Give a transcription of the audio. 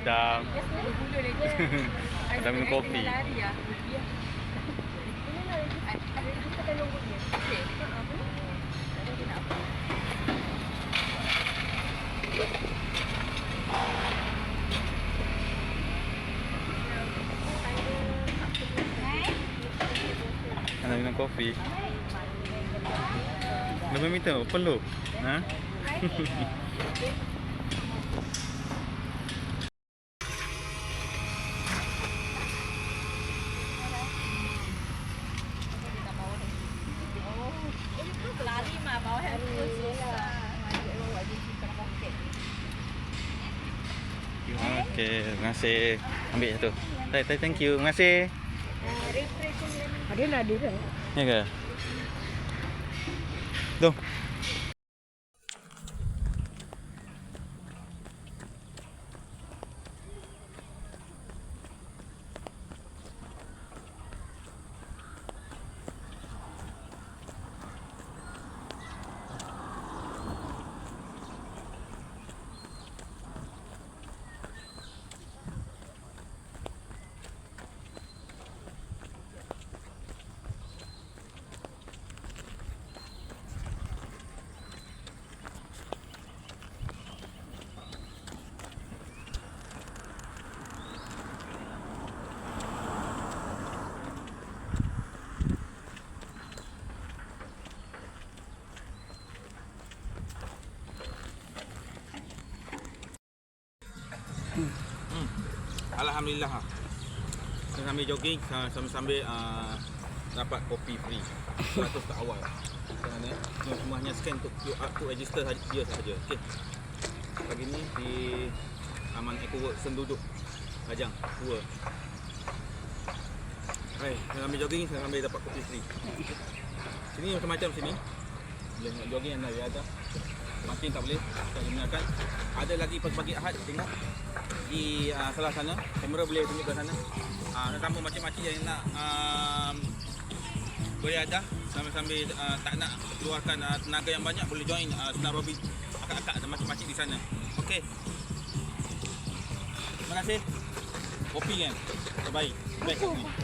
Adam. Adam minum kopi. Adam minum kopi. Lebih minta perlu. Ha? Okey, terima kasih. Ambil satu. Thank you. Terima kasih. Ada nak ada. Ya ke? Jom. Alhamdulillah. Sambil jogging, sambil dapat kopi free 100 tak awal. Kerana cuma hanya scan untuk QR code register dia sahaja. Okey. Pagi ni di Aman Eco Work Senduduk Kajang 2. Hai, sambil jogging sambil dapat kopi free. Sini macam-macam sini. Boleh nak jogging anda ada. Makin tak boleh, tak gunakan. Ada lagi pagi-pagi Ahad, tengok di salah sana, kamera boleh tunjuk ke sana. Sesiapa macam-macam yang nak boleh ada sambil tak nak keluarkan tenaga yang banyak, boleh join senam aerobik akak-akak dan macam-macam di sana. Okey. Terima kasih. Kopi kan terbaik. Baik.